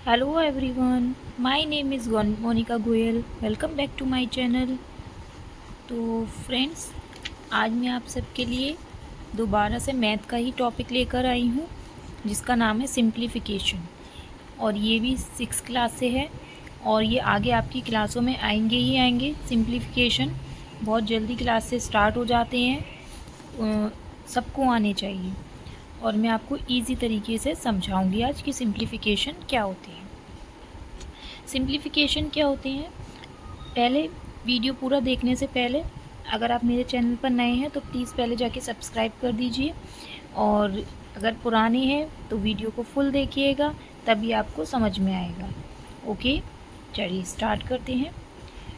Hello everyone, my name is Monica Goyal. Welcome back to my channel. तो friends, आज मैं आप सबके लिए दोबारा से मैथ का ही टॉपिक लेकर आई हूँ जिसका नाम है सिंप्लीफिकेशन। और ये भी 6 क्लास से है और ये आगे आपकी क्लासों में आएंगे ही आएंगे। सिंप्लीफिकेशन बहुत जल्दी क्लास से स्टार्ट हो जाते हैं, सबको आने चाहिए। और मैं आपको इजी तरीके से समझाऊंगी आज कि सिंप्लीफिकेशन क्या होती है। सिंप्लीफिकेशन क्या होते हैं, पहले वीडियो पूरा देखने से पहले अगर आप मेरे चैनल पर नए हैं तो प्लीज़ पहले जाके सब्सक्राइब कर दीजिए, और अगर पुराने हैं तो वीडियो को फुल देखिएगा, तभी आपको समझ में आएगा। ओके, चलिए स्टार्ट करते हैं।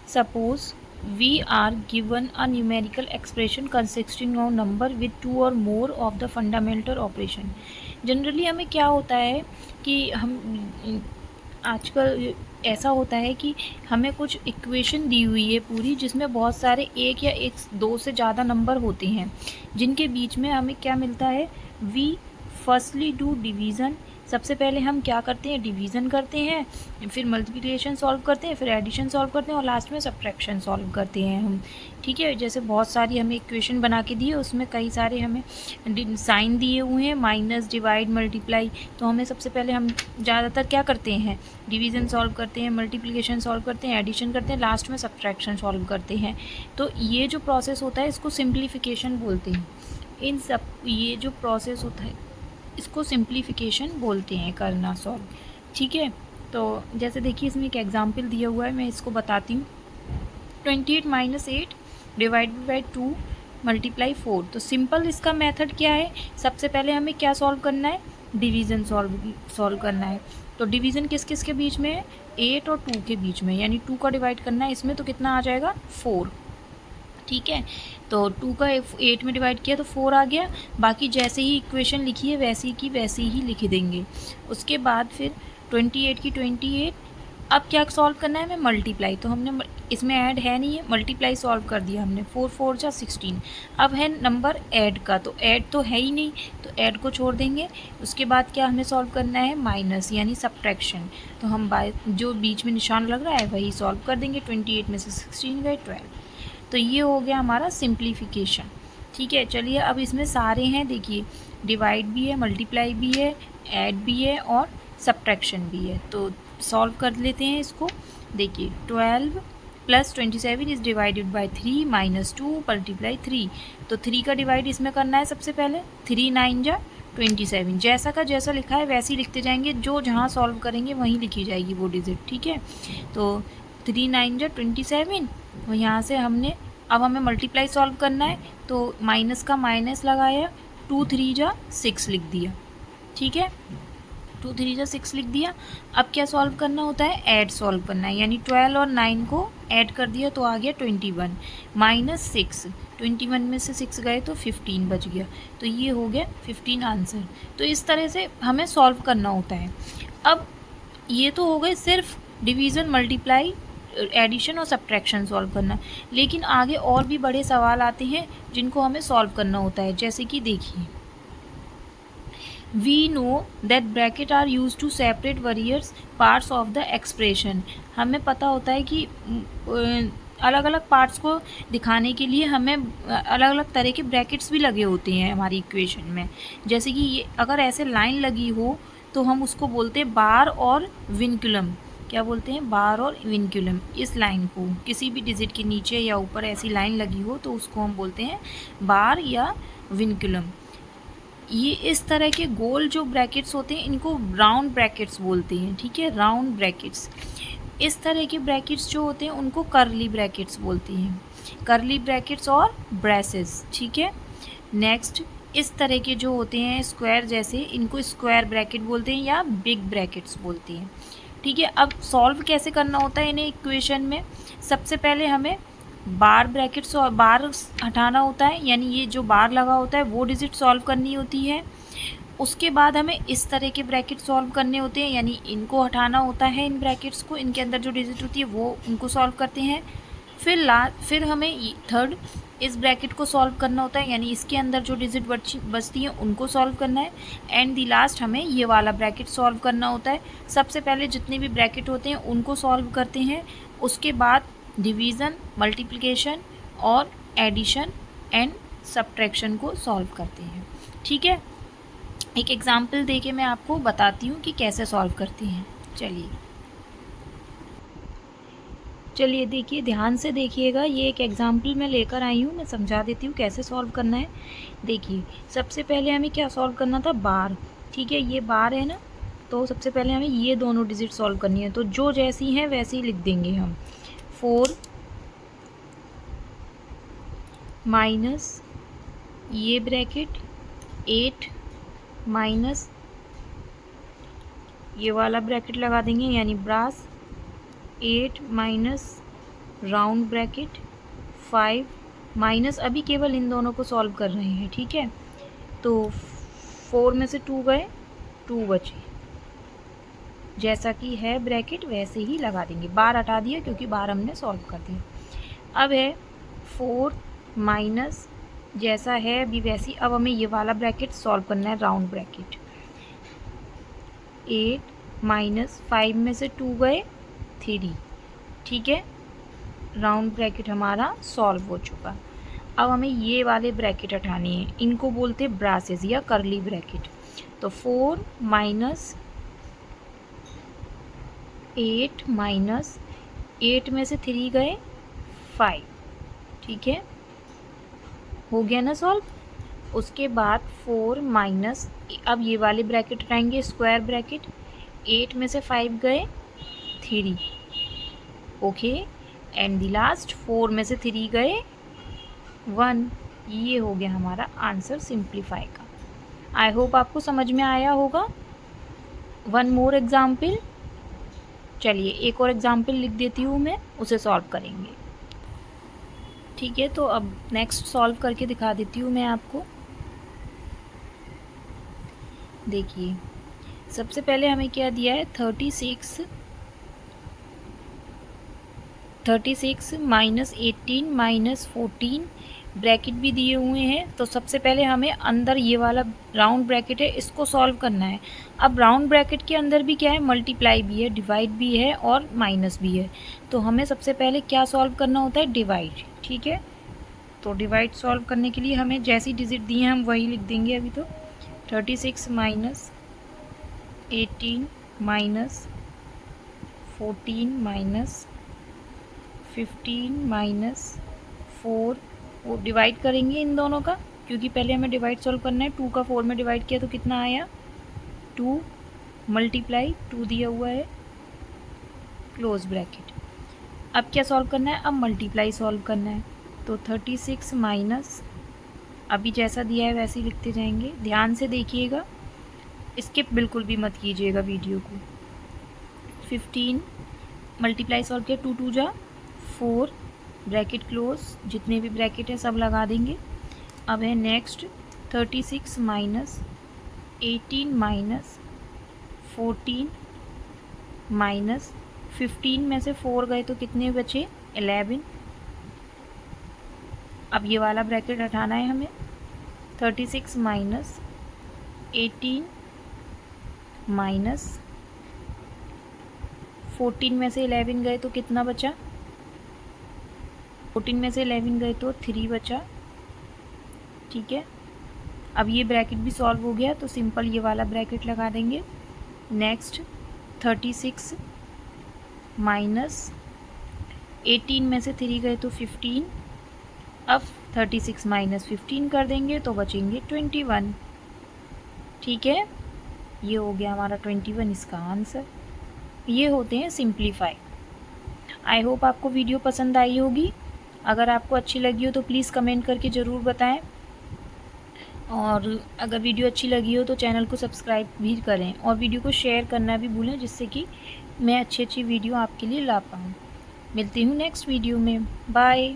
Suppose we are given a numerical expression consisting of number with two or more of the fundamental operation। Generally हमें क्या होता है कि हम आजकल ऐसा होता है कि हमें कुछ इक्वेशन दी हुई है पूरी, जिसमें बहुत सारे एक या एक दो से ज़्यादा नंबर होते हैं, जिनके बीच में हमें क्या मिलता है, वी फर्स्टली डू डिवीज़न। सबसे पहले हम क्या करते हैं, डिवीज़न करते हैं, फिर मल्टीप्लिकेशन सॉल्व करते हैं, फिर एडिशन सॉल्व करते हैं और लास्ट में सब्ट्रैक्शन सॉल्व करते हैं हम। ठीक है, जैसे बहुत सारी हमें इक्वेशन बना के दी है, उसमें कई सारे हमें साइन दिए हुए हैं, माइनस, डिवाइड, मल्टीप्लाई। तो हमें सबसे पहले हम ज़्यादातर क्या करते हैं, डिवीज़न सॉल्व करते हैं, मल्टीप्लिकेशन सॉल्व करते हैं, एडिशन करते हैं, लास्ट में सब्ट्रैक्शन सॉल्व करते हैं। तो ये जो प्रोसेस होता है इसको सिंप्लीफिकेशन बोलते हैं। ये जो प्रोसेस होता है इसको सिंप्लीफिकेशन बोलते हैं, करना, सॉल्व। ठीक है, तो जैसे देखिए इसमें एक एग्जांपल दिया हुआ है, मैं इसको बताती हूँ। 28 - 8 डिवाइडेड बाई 2 मल्टीप्लाई 4। तो सिंपल इसका मेथड क्या है, सबसे पहले हमें क्या सॉल्व करना है, डिवीज़न सॉल्व करना है। तो डिवीज़न किस किस के बीच में है, 8 और 2 के बीच में, यानी 2 का डिवाइड करना है इसमें, तो कितना आ जाएगा, 4। ठीक है, तो 2 का 8 में डिवाइड किया तो 4 आ गया। बाकी जैसे ही इक्वेशन लिखी है वैसी की वैसी ही लिख देंगे। उसके बाद फिर 28 की 28, अब क्या सॉल्व करना है, हमें मल्टीप्लाई। तो हमने इसमें ऐड है नहीं है, मल्टीप्लाई सॉल्व कर दिया हमने, 4 4 जा 16। अब है नंबर ऐड का, तो ऐड तो है ही नहीं, तो ऐड को छोड़ देंगे। उसके बाद क्या हमें सॉल्व करना है, माइनस यानी सब्ट्रैक्शन। तो हम जो बीच में निशान लग रहा है वही सॉल्व कर देंगे। 28 में से 16 गए 12। तो ये हो गया हमारा सिंप्लीफिकेशन। ठीक है, चलिए अब इसमें सारे हैं, देखिए डिवाइड भी है, मल्टीप्लाई भी है, ऐड भी है और सब्ट्रैक्शन भी है। तो सॉल्व कर लेते हैं इसको। देखिए 12 + 27 इज़ डिवाइडेड बाई 3 - 2 मल्टीप्लाई 3। तो 3 का डिवाइड इसमें करना है सबसे पहले, 3 9 जा 27। जैसा का जैसा लिखा है वैसे ही लिखते जाएंगे, जो जहाँ सॉल्व करेंगे वहीं लिखी जाएगी वो डिजिट। ठीक है, तो 3 9 जा 27, और यहाँ से अब हमें मल्टीप्लाई सॉल्व करना है, तो माइनस का माइनस लगाया, 2 3 जा 6 लिख दिया। ठीक है, 2 3 जा 6 लिख दिया। अब क्या सॉल्व करना होता है, ऐड सॉल्व करना है, यानी 12 और 9 को ऐड कर दिया तो आ गया 21 - 6। 21 में से 6 गए तो 15 बच गया, तो ये हो गया 15 आंसर। तो इस तरह से हमें सॉल्व करना होता है। अब ये तो हो गए सिर्फ डिवीज़न, मल्टीप्लाई, एडिशन और सब्ट्रैक्शन सॉल्व करना, लेकिन आगे और भी बड़े सवाल आते हैं जिनको हमें सॉल्व करना होता है। जैसे कि देखिए, we know that bracket are use to separate various parts of the expression. हमें पता होता है कि अलग अलग पार्ट्स को दिखाने के लिए हमें अलग अलग तरह के ब्रैकेट्स भी लगे होते हैं हमारी इक्वेशन में। जैसे कि ये अगर ऐसे लाइन लगी हो तो हम उसको बोलते हैं बार और विनक्यूलम। क्या बोलते हैं, बार और विनक्यूलम। इस लाइन को किसी भी डिजिट के नीचे या ऊपर ऐसी लाइन लगी हो तो उसको हम बोलते हैं बार या विनक्यूलम। ये इस तरह के गोल जो ब्रैकेट्स होते हैं इनको राउंड ब्रैकेट्स बोलते हैं। ठीक है, राउंड ब्रैकेट्स। इस तरह के ब्रैकेट्स जो होते हैं उनको करली ब्रैकेट्स बोलते हैं, करली ब्रैकेट्स और ब्रेसेस। ठीक है, नेक्स्ट इस तरह के जो होते हैं स्क्वायर जैसे, इनको स्क्वायर ब्रैकेट बोलते हैं या बिग ब्रैकेट्स बोलते हैं। ठीक है, अब सॉल्व कैसे करना होता है इन्हें इक्वेशन में, सबसे पहले हमें बार ब्रैकेट्स और बार हटाना होता है, यानी ये जो बार लगा होता है वो डिजिट सॉल्व करनी होती है। उसके बाद हमें इस तरह के ब्रैकेट सॉल्व करने होते हैं, यानी इनको हटाना होता है, इन ब्रैकेट्स को, इनके अंदर जो डिजिट होती है वो उनको सॉल्व करते हैं। फिर हमें थर्ड इस ब्रैकेट को सॉल्व करना होता है, यानी इसके अंदर जो डिजिट बचती हैं उनको सॉल्व करना है। एंड दी लास्ट हमें ये वाला ब्रैकेट सॉल्व करना होता है। सबसे पहले जितने भी ब्रैकेट होते हैं उनको सॉल्व करते हैं, उसके बाद डिवीज़न, मल्टीप्लिकेशन और एडिशन एंड सब्ट्रैक्शन को सॉल्व करते हैं। ठीक है, एक एग्जाम्पल देके मैं आपको बताती हूँ कि कैसे सॉल्व करते हैं। चलिए देखिए, ध्यान से देखिएगा, ये एक एग्जाम्पल मैं लेकर आई हूँ, मैं समझा देती हूँ कैसे सॉल्व करना है। देखिए, सबसे पहले हमें क्या सॉल्व करना था, बार। ठीक है, ये बार है ना, तो सबसे पहले हमें ये दोनों डिजिट सॉल्व करनी है, तो जो जैसी हैं वैसे ही लिख देंगे हम। 4 माइनस ये ब्रैकेट 8 माइनस ये वाला ब्रैकेट लगा देंगे, यानी ब्रास 8 माइनस राउंड ब्रैकेट 5 माइनस, अभी केवल इन दोनों को सॉल्व कर रहे हैं। ठीक है, तो 4 में से 2 गए, 2 बचे, जैसा कि है ब्रैकेट वैसे ही लगा देंगे। बार हटा दिया क्योंकि बार हमने सॉल्व कर दिया। अब है 4 माइनस जैसा है अभी वैसी, अब हमें ये वाला ब्रैकेट सॉल्व करना है, राउंड ब्रैकेट 8 माइनस 5 में से 2 गए, 3। ठीक है, राउंड ब्रैकेट हमारा सॉल्व हो चुका। अब हमें ये वाले ब्रैकेट हटाने हैं, इनको बोलते हैं ब्रासेस या करली ब्रैकेट। तो 4 माइनस 8 माइनस 8 में से 3 गए, 5। ठीक है, हो गया ना सॉल्व। उसके बाद 4 माइनस, अब ये वाले ब्रैकेट हटाएंगे, स्क्वायर ब्रैकेट 8 में से 5 गए, 3। ओके, एंड द लास्ट 4 में से 3 गए, 1। ये हो गया हमारा आंसर सिंप्लीफाई का। आई होप आपको समझ में आया होगा। वन मोर एग्जाम्पल, चलिए एक और एग्जाम्पल लिख देती हूँ मैं, उसे सॉल्व करेंगे। ठीक है, तो अब नेक्स्ट सॉल्व करके दिखा देती हूँ मैं आपको। देखिए, सबसे पहले हमें क्या दिया है, 36 माइनस 18 माइनस 14 ब्रैकेट भी दिए हुए हैं। तो सबसे पहले हमें अंदर ये वाला राउंड ब्रैकेट है, इसको सॉल्व करना है। अब राउंड ब्रैकेट के अंदर भी क्या है, मल्टीप्लाई भी है, डिवाइड भी है और माइनस भी है। तो हमें सबसे पहले क्या सॉल्व करना होता है, डिवाइड। ठीक है, तो डिवाइड सॉल्व करने के लिए हमें जैसी डिजिट दी हैं हम वही लिख देंगे अभी। तो 36 माइनस 18 माइनस 14 माइनस 15 माइनस 4, वो डिवाइड करेंगे इन दोनों का, क्योंकि पहले हमें डिवाइड सॉल्व करना है। 2 का 4 में डिवाइड किया तो कितना आया, 2 मल्टीप्लाई 2 दिया हुआ है, क्लोज ब्रैकेट। अब क्या सॉल्व करना है, अब मल्टीप्लाई सॉल्व करना है। तो 36 माइनस, अभी जैसा दिया है वैसे ही लिखते जाएंगे, ध्यान से देखिएगा, स्किप बिल्कुल भी मत कीजिएगा वीडियो को। 15 मल्टीप्लाई सॉल्व किया, 2 2 जा 4, ब्रैकेट क्लोज, जितने भी ब्रैकेट है सब लगा देंगे। अब है नेक्स्ट 36 माइनस 18 माइनस 14 माइनस 15 में से 4 गए तो कितने बचे, 11। अब ये वाला ब्रैकेट हटाना है हमें। 36 माइनस 18 माइनस 14 में से 11 गए तो कितना बचा, 14 में से 11 गए तो 3 बचा। ठीक है, अब ये ब्रैकेट भी सॉल्व हो गया, तो सिंपल ये वाला ब्रैकेट लगा देंगे। नेक्स्ट 36 माइनस 18 में से 3 गए तो 15, अब 36 माइनस 15 कर देंगे तो बचेंगे 21। ठीक है, ये हो गया हमारा 21 इसका आंसर। ये होते हैं सिंप्लीफाई। आई होप आपको वीडियो पसंद आई होगी। अगर आपको अच्छी लगी हो तो प्लीज़ कमेंट करके ज़रूर बताएं, और अगर वीडियो अच्छी लगी हो तो चैनल को सब्सक्राइब भी करें और वीडियो को शेयर करना भी भूलें, जिससे कि मैं अच्छी वीडियो आपके लिए ला पाऊँ। मिलती हूँ नेक्स्ट वीडियो में, बाय।